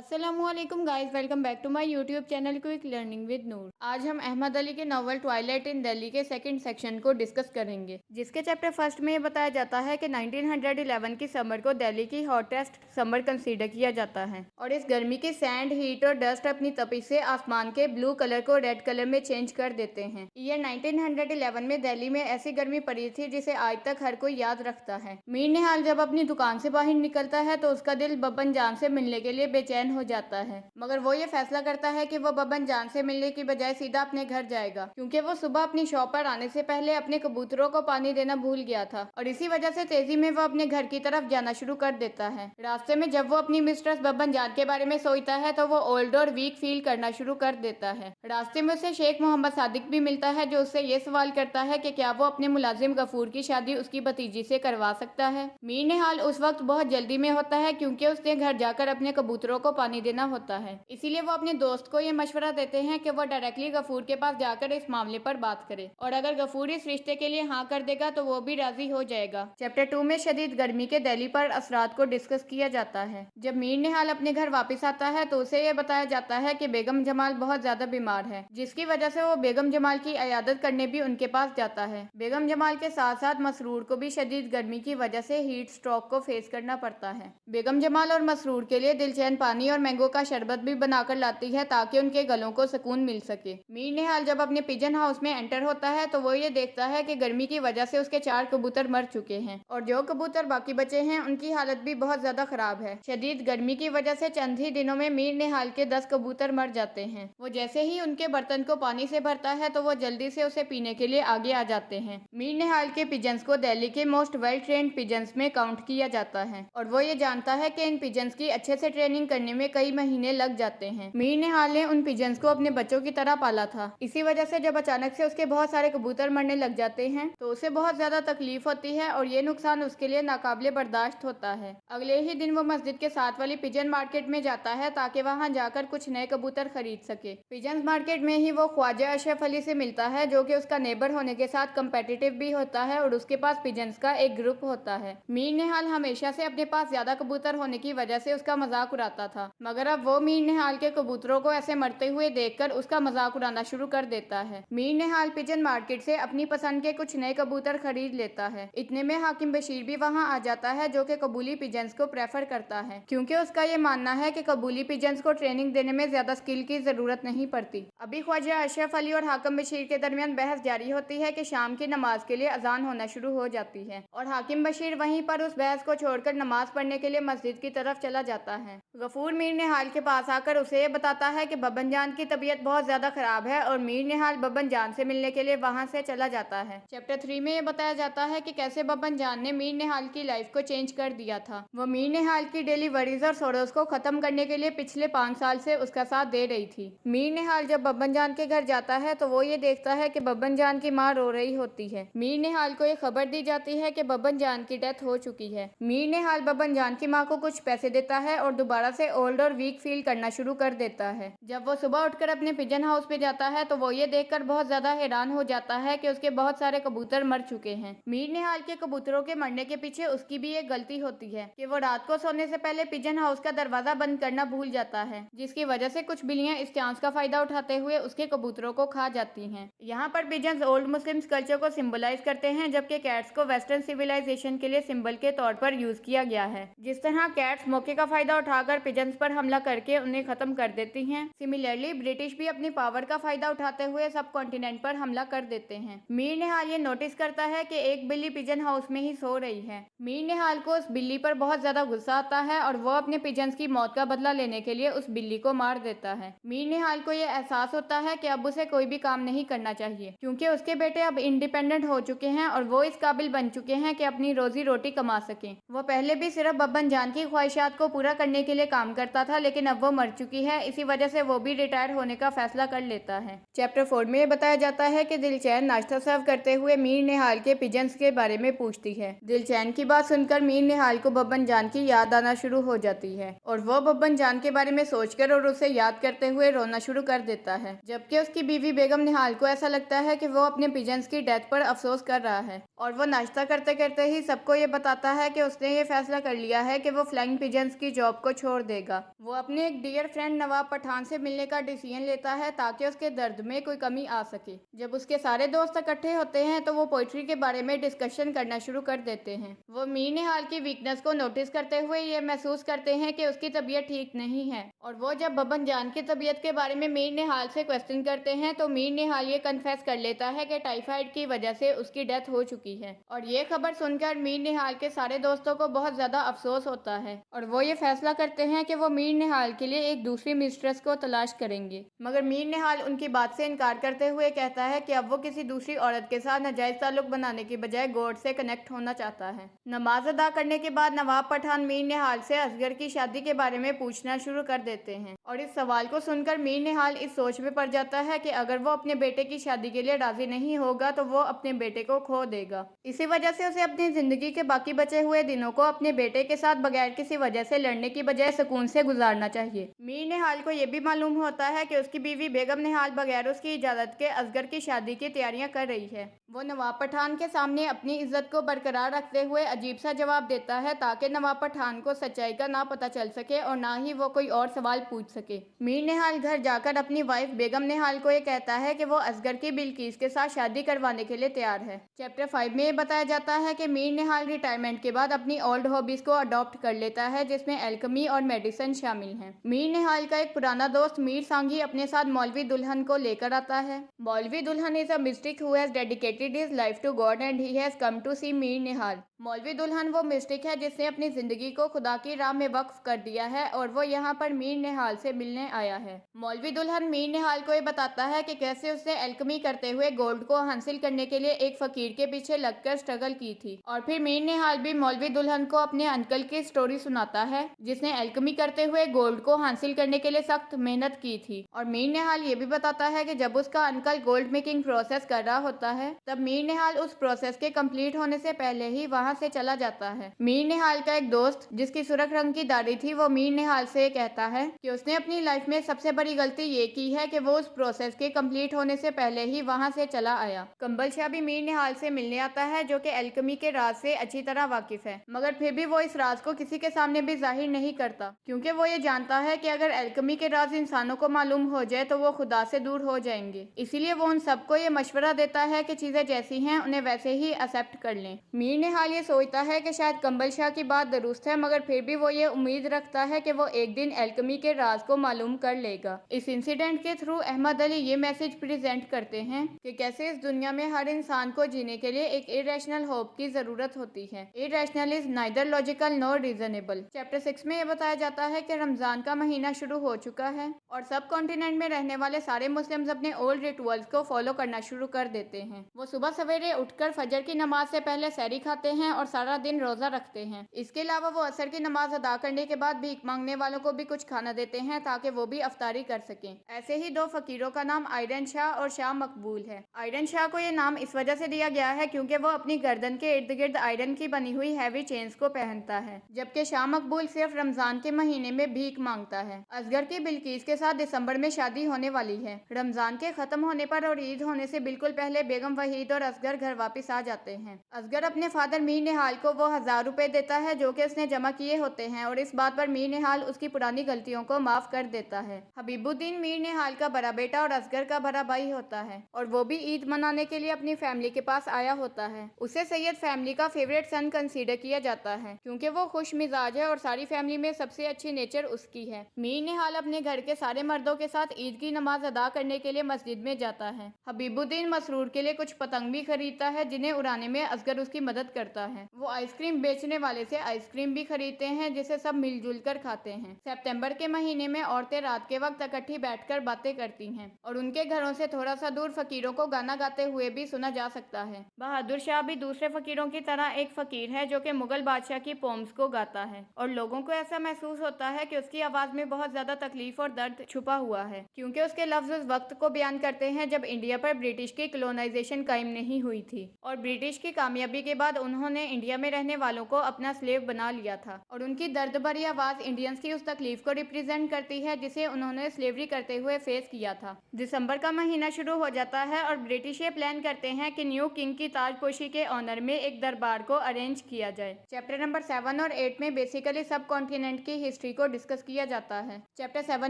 अस्सलामुअलैकुम guys, welcome back to my YouTube channel quick learning with Noor. आज हम अहमद अली के नॉवल ट्वाइलाइट इन दिल्ली के सेकंड सेक्शन को डिस्कस करेंगे, जिसके चैप्टर फर्स्ट में ये बताया जाता है कि 1911 की समर को दिल्ली की हॉटेस्ट समर कंसीडर किया जाता है और इस गर्मी की सैंड, हीट और डस्ट अपनी तपिश से आसमान के ब्लू कलर को रेड कलर में चेंज कर देते हैं। ईयर 1911 में दिल्ली में ऐसी गर्मी पड़ी थी जिसे आज तक हर कोई याद रखता है। मीर निहाल जब अपनी दुकान से बाहर निकलता है तो उसका दिल बब्बन जान से मिलने के लिए बेचैन हो जाता है, मगर वो ये फैसला करता है कि वो बब्बन जान से मिलने की बजाय सीधा अपने घर जाएगा, क्योंकि वो सुबह अपनी शॉप पर आने से पहले अपने कबूतरों को पानी देना भूल गया था और इसी वजह से तेजी में वो अपने घर की तरफ जाना शुरू कर देता है। रास्ते में जब वो अपनी मिस्ट्रेस बब्बन जान के बारे में सोचता है तो वो ओल्ड और वीक फील करना शुरू कर देता है। रास्ते में उसे शेख मोहम्मद सादिक भी मिलता है, जो उससे ये सवाल करता है कि क्या वो अपने मुलाजिम गफूर की शादी उसकी भतीजी से करवा सकता है। मीर निहाल उस वक्त बहुत जल्दी में होता है, क्योंकि उसने घर जाकर अपने कबूतरों को पानी देना होता है। इसीलिए वो अपने दोस्त को ये मशवरा देते हैं कि वो डायरेक्टली गफूर के पास जाकर इस मामले पर बात करे और अगर गफूर इस रिश्ते के लिए हाँ कर देगा तो वो भी राजी हो जाएगा। चैप्टर 2 में शदीद गर्मी के दिल्ली पर असरात को डिस्कस किया जाता है। जब मीर निहाल अपने घर वापस आता है तो उसे ये बताया जाता है कि बेगम जमाल बहुत ज्यादा बीमार है, जिसकी वजह से वो बेगम जमाल की इयादत करने भी उनके पास जाता है। बेगम जमाल के साथ साथ मसरूर को भी शदीद गर्मी की वजह से हीट स्ट्रोक को फेस करना पड़ता है। बेगम जमाल और मसरूर के लिए दिलचैन पानी और मैंगो का शरबत भी बनाकर लाती है ताकि उनके गलों को सुकून मिल सके। मीर निहाल जब अपने पिजन हाउस में एंटर होता है तो वो ये देखता है कि गर्मी की वजह से उसके 4 कबूतर मर चुके हैं और जो कबूतर बाकी बचे हैं उनकी हालत भी बहुत ज्यादा खराब है। शदीद गर्मी की वजह से चंद ही दिनों में मीर निहाल के 10 कबूतर मर जाते हैं। वो जैसे ही उनके बर्तन को पानी से भरता है तो वो जल्दी से उसे पीने के लिए आगे आ जाते हैं। मीर निहाल के पिजन्स को दिल्ली के मोस्ट वेल ट्रेन्ड पिजन्स में काउंट किया जाता है और वो ये जानता है कि इन पिजन्स की अच्छे से ट्रेनिंग करने में कई महीने लग जाते हैं। मीर निहाल ने उन पिजन्स को अपने बच्चों की तरह पाला था। इसी वजह से जब अचानक से उसके बहुत सारे कबूतर मरने लग जाते हैं तो उसे बहुत ज्यादा तकलीफ होती है और ये नुकसान उसके लिए नाकाबिले बर्दाश्त होता है। अगले ही दिन वो मस्जिद के साथ वाली पिजन मार्केट में जाता है ताकि वहां जाकर कुछ नए कबूतर खरीद सके। पिजन मार्केट में ही वो ख्वाजा अशरफ अली से मिलता है, जो कि उसका नेबर होने के साथ कम्पेटिटिव भी होता है और उसके पास पिजन्स का एक ग्रुप होता है। मीर निहाल हमेशा से अपने पास ज्यादा कबूतर होने की वजह से उसका मजाक उड़ाता था, मगर अब वो मीर निहाल के कबूतरों को ऐसे मरते हुए देखकर उसका मजाक उड़ाना शुरू कर देता है। मीर निहाल पिजन मार्केट से अपनी पसंद के कुछ नए कबूतर खरीद लेता है। इतने में हाकिम बशीर भी वहां आ जाता है, जो कि कबूली पिजन्स को प्रेफर करता है, क्योंकि उसका ये मानना है कि कबूली पिजन्स को ट्रेनिंग देने में ज्यादा स्किल की जरूरत नहीं पड़ती। अभी ख्वाजा अशरफ अली और हाकिम बशीर के दरमियान बहस जारी होती है कि शाम की नमाज के लिए अजान होना शुरू हो जाती है और हाकिम बशीर वहीं पर उस बहस को छोड़कर नमाज पढ़ने के लिए मस्जिद की तरफ चला जाता है। गफूर मीर निहाल के पास आकर उसे ये बताता है कि बब्बन जान की तबीयत बहुत ज्यादा खराब है और मीर निहाल बब्बन जान से मिलने के लिए वहां से चला जाता है। चैप्टर 3 में ये बताया जाता है कि कैसे बब्बन जान ने मीर निहाल की लाइफ को चेंज कर दिया था। वो मीर निहाल की डेली वरीज और सोरोस को खत्म करने के लिए पिछले 5 साल से उसका साथ दे रही थी। मीर निहाल जब बब्बन जान के घर जाता है तो वो ये देखता है कि बब्बन जान की माँ रो रही होती है। मीर निहाल को ये खबर दी जाती है कि बब्बन जान की डेथ हो चुकी है। मीर निहाल बब्बन जान की माँ को कुछ पैसे देता है और दोबारा से ओल्ड और वीक फील करना शुरू कर देता है। जब वो सुबह उठकर अपने पिजन हाउस पे जाता है तो वो ये देखकर बहुत ज्यादा हैरान हो जाता है कि उसके बहुत सारे कबूतर मर चुके हैं। मीर निहाल के कबूतरों के मरने के पीछे उसकी भी एक गलती होती है कि वो रात को सोने से पहले पिजन हाउस का दरवाजा बंद करना भूल जाता है, जिसकी वजह से कुछ बिल्लियां इस चांस का फायदा उठाते हुए उसके कबूतरों को खा जाती हैं। यहाँ पर पिजन्स ओल्ड मुस्लिम्स कल्चर को सिंबलाइज करते हैं, जबकि कैट्स को वेस्टर्न सिविलाइजेशन के लिए सिंबल के तौर पर यूज किया गया है। जिस तरह कैट्स मौके का फायदा उठाकर पिजन्स पर हमला करके उन्हें खत्म कर देती हैं, सिमिलरली ब्रिटिश भी अपनी पावर का फायदा उठाते हुए सब कॉन्टिनेंट पर हमला कर देते हैं। मीर निहाल ये नोटिस करता है कि एक बिल्ली पिजन हाउस में ही सो रही है। मीर निहाल को उस बिल्ली पर बहुत ज्यादा गुस्सा आता है और वो अपने पिजन्स की मौत का बदला लेने के लिए उस बिल्ली को मार देता है। मीर निहाल को ये एहसास होता है कि अब उसे कोई भी काम नहीं करना चाहिए, क्योंकि उसके बेटे अब इंडिपेंडेंट हो चुके हैं और वो इस काबिल बन चुके हैं कि अपनी रोजी रोटी कमा सकें। वो पहले भी सिर्फ बब्बन जान की ख्वाहिशात को पूरा करने के लिए काम करता था, लेकिन अब वो मर चुकी है, इसी वजह से वो भी रिटायर होने का फैसला कर लेता है। चैप्टर 4 में बताया जाता है कि दिलचैन नाश्ता सर्व करते हुए मीर निहाल के पिजन्स के बारे में पूछती है। दिलचैन की बात सुनकर मीर निहाल को बब्बन जान की याद आना शुरू हो जाती है और वो बब्बन जान के बारे में सोचकर और उसे याद करते हुए रोना शुरू कर देता है, जबकि उसकी बीवी बेगम निहाल को ऐसा लगता है कि वो अपने पिजन्स की डेथ पर अफसोस कर रहा है और वो नाश्ता करते करते ही सबको ये बताता है कि उसने ये फैसला कर लिया है कि वो फ्लाइंग पिजन्स की जॉब को छोड़ देगा। करेगा। वो अपने एक डियर फ्रेंड नवाब पठान से मिलने का डिसीजन लेता है ताकि उसके दर्द में कोई कमी आ सके। जब उसके सारे दोस्त इकट्ठे होते हैं तो वो पोइट्री के बारे में डिस्कशन करना शुरू कर देते हैं। वो मीर निहाल की वीकनेस को नोटिस करते हुए ये महसूस करते हैं कि उसकी तबीयत ठीक नहीं है, और वो जब बबन जान की तबीयत के बारे में मीर निहाल से क्वेश्चन करते हैं तो मीर निहाल ये कन्फेस कर लेता है कि टाइफाइड की वजह से उसकी डेथ हो चुकी है। और ये खबर सुनकर मीर निहाल के सारे दोस्तों को बहुत ज्यादा अफसोस होता है और वो ये फैसला करते हैं कि वो मीर निहाल के लिए एक दूसरी मिस्ट्रेस को तलाश करेंगे। मगर मीर निहाल उनकी बात से इनकार करते हुए कहता है कि अब वो किसी दूसरी औरत के साथ नाजायज ताल्लुक बनाने की बजाय गॉड से कनेक्ट होना चाहता है। नमाज अदा करने के बाद नवाब पठान मीर निहाल से असगर की शादी के बारे में पूछना शुरू कर देते हैं और इस सवाल को सुनकर मीर निहाल इस सोच में पड़ जाता है कि अगर वो अपने बेटे की शादी के लिए राजी नहीं होगा तो वो अपने बेटे को खो देगा। इसी वजह से उसे अपनी जिंदगी के बाकी बचे हुए दिनों को अपने बेटे के साथ बगैर किसी वजह से लड़ने की बजाय सुकून से गुजारना चाहिए। मीर निहाल को यह भी मालूम होता है कि उसकी बीवी बेगम निहाल बगैर उसकी इजाजत के असगर की शादी की तैयारियां कर रही है। वो नवाब पठान के सामने अपनी इज्जत को बरकरार रखते हुए अजीब सा जवाब देता है ताकि नवाब पठान को सच्चाई का ना पता चल सके और ना ही वो कोई और सवाल पूछ सके। मीर निहाल घर जाकर अपनी वाइफ बेगम निहाल को ये कहता है कि वो असगर की बिल्किस के साथ शादी करवाने के लिए तैयार है। चैप्टर 5 में ये बताया जाता है कि मीर निहाल रिटायरमेंट के बाद अपनी ओल्ड हॉबीज को अडॉप्ट कर लेता है जिसमें एल्कमी और मेडिसिन शामिल हैं। मीर निहाल का एक पुराना दोस्त मीर सांघी अपने साथ मौलवी दुल्हन को लेकर आता है। Maulvi Dulhan is a mystic who has dedicated his life to God and he has come to see Mir Nihal. Maulvi Dulhan वो मिस्टिक है जिसने अपनी जिंदगी को खुदा की राह में वक्फ कर दिया है और वो यहाँ पर मीर निहाल से मिलने आया है। मौलवी दुल्हन मीर निहाल को ये बताता है कि कैसे उसने एल्कमी करते हुए गोल्ड को हासिल करने के लिए एक फकीर के पीछे लगकर स्ट्रगल की थी। और फिर मीर निहाल भी मौलवी दुल्हन को अपने अंकल की स्टोरी सुनाता है जिसने एल्कमी करते हुए गोल्ड को हासिल करने के लिए सख्त मेहनत की थी। और मीर निहाल ये भी बताता है कि जब उसका अंकल गोल्ड मेकिंग प्रोसेस कर रहा होता है तब मीर निहाल उस प्रोसेस के कंप्लीट होने से पहले ही वहाँ से चला जाता है। मीर निहाल का एक दोस्त जिसकी सुर्ख रंग की दाढ़ी थी वो मीर निहाल से कहता है कि उसने अपनी लाइफ में सबसे बड़ी गलती ये की है कि वो उस प्रोसेस के कंप्लीट होने से पहले ही वहाँ से चला आया। कंबल शाह भी मीर निहाल से मिलने आता है जो कि एल्कमी के राज से अच्छी तरह वाकिफ है, मगर फिर भी वो इस राज को किसी के सामने भी जाहिर नहीं करता क्योंकि वो ये जानता है कि अगर एल्कमी के राज इंसानों को मालूम हो जाए तो वो खुदा से दूर हो जाएंगे। इसीलिए वो उन सबको ये मशवरा देता है कि चीजें जैसी हैं उन्हें वैसे ही एक्सेप्ट कर लें। मीर निहाल ये सोचता है कि शायद कंबल शाह की बात दुरुस्त है, मगर फिर भी वो ये उम्मीद रखता है कि वो एक दिन एल्कमी के राज को मालूम कर लेगा। इस इंसिडेंट के थ्रू अहमद अली ये मैसेज प्रेजेंट करते हैं कि कैसे इस दुनिया में हर इंसान को जीने के लिए एक इरेशनल होप की जरूरत होती है। Irrational is neither logical nor reasonable. Chapter 6 में ये बताया जाता है कि रमजान का महीना शुरू हो चुका है और सब कॉन्टिनेंट में रहने वाले सारे मुस्लिम्स अपने ओल्ड रिचुअल्स को फॉलो करना शुरू कर देते हैं। वो सुबह सवेरे उठकर फजर की नमाज से पहले सहरी खाते हैं और सारा दिन रोजा रखते हैं। इसके अलावा वो असर की नमाज अदा करने के बाद भीख मांगने वालों को भी कुछ खाना देते हैं ताकि वो भी अफ्तारी कर सकें। ऐसे ही दो फकीरों का नाम आयरन शाह और शाह मकबूल है। आयरन शाह को ये नाम इस वजह से दिया गया है क्योंकि वो अपनी गर्दन के इर्द गिर्द आयरन की बनी हुई हैवी चेन्स को पहनता है, जबकि शाह मकबूल सिर्फ रमजान के महीने में भीख मांगता है। असगर की बिल्किस के साथ दिसंबर में शादी होने वाली है। रमजान के खत्म होने पर और ईद होने से बिल्कुल पहले बेगम वहीद और असगर घर वापस आ जाते हैं। असगर अपने फादर मीर निहाल को वो 1000 रुपए देता है जो कि उसने जमा किए होते हैं और इस बात पर मीर निहाल उसकी पुरानी गलतियों को माफ कर देता है। हबीबुद्दीन मीर निहाल का बड़ा बेटा और असगर का बड़ा भाई होता है और वो भी ईद मनाने के लिए अपनी फैमिली के पास आया होता है। उसे सैयद फैमिली का फेवरेट सन कंसीडर किया जाता है क्योंकि वो खुश मिजाज है और सारी फैमिली में सबसे अच्छी नेचर उसकी है। मीर निहाल अपने घर के सारे मर्दों के साथ ईद की नमाज अदा करने के लिए मस्जिद में जाता है। हबीबुद्दीन मसरूर के लिए कुछ पतंग भी खरीदता है जिन्हें उड़ाने में असगर उसकी मदद करता है। वो आइसक्रीम बेचने वाले से आइसक्रीम भी खरीदते हैं जिसे सब मिलजुल कर खाते हैं। सितंबर के महीने में औरतें रात के वक्त इकट्ठी बैठकर बातें करती हैं और उनके घरों से थोड़ा सा दूर फकीरों को गाना गाते हुए भी सुना जा सकता है। बहादुर शाह भी दूसरे फकीरों की तरह एक फकीर है जो कि मुगल बादशाह की पोम्स को गाता है और लोगों को ऐसा महसूस होता है कि उसकी आवाज में बहुत ज्यादा तकलीफ और दर्द छुपा हुआ है क्योंकि उसके लफ्ज उस वक्त को बयान करते हैं जब इंडिया पर ब्रिटिश की कॉलोनाइजेशन कायम नहीं हुई थी और ब्रिटिश की कामयाबी के बाद उन्होंने इंडिया में रहने वालों को अपना स्लेव बना लिया था और उनकी दर्द भरी आवाज इंडियंस की उस तकलीफ को रिप्रेजेंट करती है जिसे उन्होंने स्लेवरी करते हुए फेस किया था। दिसंबर का महीना शुरू हो जाता है और ब्रिटिश ये प्लान करते हैं कि न्यू किंग की ताजपोशी के ऑनर में एक दरबार को अरेंज किया जाए। चैप्टर नंबर 7 और 8 में बेसिकली सब कॉन्टिनेंट की हिस्ट्री को डिस्कस किया जाता है। चैप्टर 7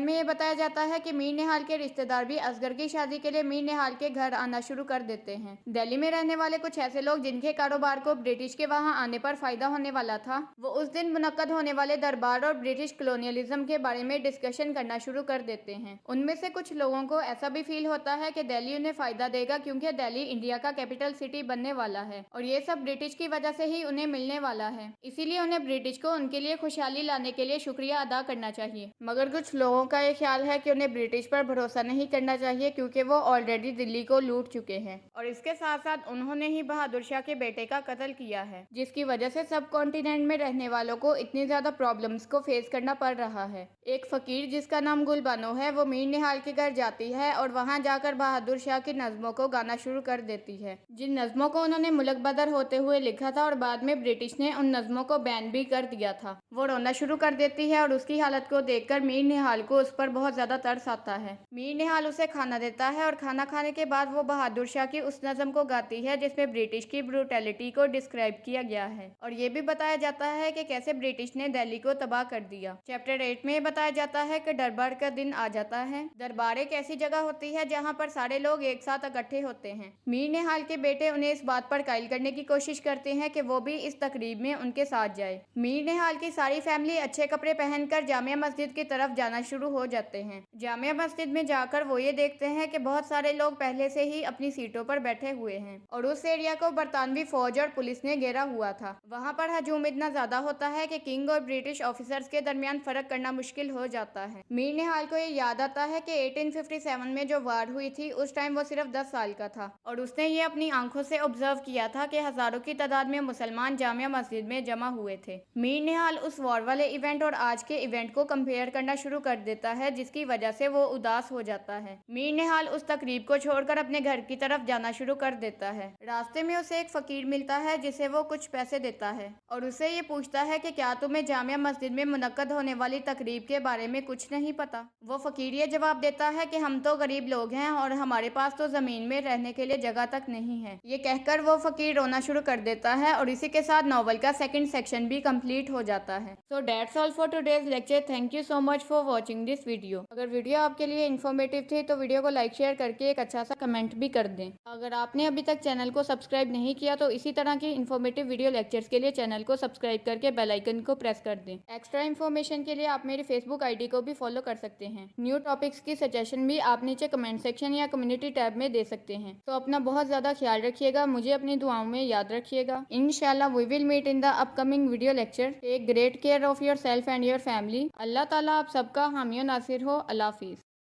में ये बताया जाता है कि मीर निहाल के रिश्तेदार भी असगर की शादी के लिए मीर निहाल के घर आना शुरू कर देते हैं। दिल्ली में रहने वाले कुछ ऐसे लोग जिनके कारोबार को ब्रिटिश के वहां आने पर फायदा होने वाला था, वो उस दिन मुनक्कद होने वाले दरबार और ब्रिटिश कॉलोनियलिज्म के बारे में डिस्कशन करना शुरू कर देते हैं। उनमें से कुछ लोगों को ऐसा भी फील होता है कि दिल्ली उन्हें फायदा देगा क्योंकि दिल्ली इंडिया का कैपिटल सिटी बनने वाला है और ये सब ब्रिटिश की वजह से ही उन्हें मिलने वाला है, इसीलिए उन्हें ब्रिटिश को उनके लिए खुशहाली लाने के लिए शुक्रिया अदा करना चाहिए। मगर कुछ लोगों का ये ख्याल है कि उन्हें ब्रिटिश पर भरोसा नहीं करना चाहिए क्योंकि वो ऑलरेडी दिल्ली को लूट चुके हैं और इसके साथ साथ उन्होंने ही बहादुर शाह के बेटे का कत्ल किया है, जिसकी वजह से सब कॉन्टिनेंट में रहने वालों को इतनी ज्यादा प्रॉब्लम्स को फेस करना पड़ रहा है। एक फकीर जिसका नाम गुल बानो है, वो मीर निहाल के घर जाती है और वहां जाकर बहादुर शाह की नज़्मों को गाना शुरू कर देती है, जिन नज़्मों को उन्होंने मुल्क बदर होते हुए लिखा था और बाद में ब्रिटिश ने उन नज़्मों को बैन भी कर दिया था। वो रोना शुरू कर देती है और उसकी हालत को देखकर मीर निहाल को उस पर बहुत ज्यादा तरस आता है। मीर निहाल उसे खाना देता है और खाना खाने के बाद वो बहादुर शाह की उस नज़्म को गाती है जिसमें ब्रिटिश की ब्रूटैलिटी को डिस्क्राइब किया गया है और ये भी बताया जाता है कि कैसे ब्रिटिश ने दिल्ली को तबाह कर दिया। चैप्टर 8 में बताया जाता है कि दरबार का दिन आ जाता है। दरबार एक ऐसी जगह होती है जहाँ पर सारे लोग एक साथ इकट्ठे होते हैं। मीर निहाल के बेटे उन्हें इस बात पर कायल करने की कोशिश करते हैं कि वो भी इस तकरीब में उनके साथ जाए। मीर निहाल की सारी फैमिली अच्छे कपड़े पहनकर जामिया मस्जिद की तरफ जाना शुरू हो जाते हैं। जामिया मस्जिद में जाकर वो ये देखते हैं कि बहुत सारे लोग पहले से ही अपनी सीटों पर बैठे हुए हैं और उस एरिया को बरतानवी फौज और पुलिस ने घेरा हुआ था। वहाँ पर हजूम इतना ज्यादा होता है कि किंग और ब्रिटिश ऑफिसर्स के दरमियान फर्क करना मुश्किल हो जाता है। मीर निहाल को ये याद आता है कि 1857 में जो वार हुई थी उस टाइम वो सिर्फ 10 साल का था और उसने ये अपनी आंखों से ऑब्जर्व किया था कि हजारों की तादाद में मुसलमान जामिया मस्जिद में जमा हुए थे। मीर निहाल उस वॉर वाले इवेंट और आज के इवेंट को कंपेयर करना शुरू कर देता है, जिसकी वजह से वो उदास हो जाता है। मीर निहाल उस तकरीब को छोड़कर अपने घर की तरफ जाना शुरू कर देता है। रास्ते में उसे एक फकीर मिलता है जिसे वो कुछ पैसे देता है और उसे ये पूछता है कि क्या तुम्हें जामिया मस्जिद में मुनक्कद होने वाली तकरीब के बारे में कुछ नहीं पता। वो फकीर ये जवाब देता है कि हम तो गरीब लोग हैं और हमारे पास तो जमीन में रहने के लिए जगह तक नहीं है। ये कहकर वो फकीर रोना शुरू कर देता है और इसी के साथ नॉवल का सेकंड सेक्शन भी कंप्लीट हो जाता है। So that's all for today's lecture. Thank you so much for watching this video. अगर वीडियो आपके लिए इन्फॉर्मेटिव थी तो वीडियो को लाइक शेयर करके एक अच्छा सा कमेंट भी कर दें। अगर आपने अभी तक चैनल को सब्सक्राइब नहीं किया तो इसी तरह की इन्फॉर्मेटिव वीडियो लेक्चर्स के लिए चैनल को सब्सक्राइब करके बेल आइकन को प्रेस कर दें। एक्स्ट्रा इन्फॉर्मेशन के लिए आप मेरी फेसबुक आईडी को भी फॉलो कर सकते हैं। न्यू टॉपिक्स की सजेशन भी आप नीचे कमेंट सेक्शन या कम्युनिटी टैब में दे सकते हैं। तो अपना बहुत ज़्यादा ख्याल रखिएगा, मुझे अपनी दुआओं में याद रखिएगा। इंशाल्लाह we will meet in the upcoming video lecture. Take great care of your self and your family. Allah ताला आप सबका हामी और नासिर हो। अल्लाह हाफिज़।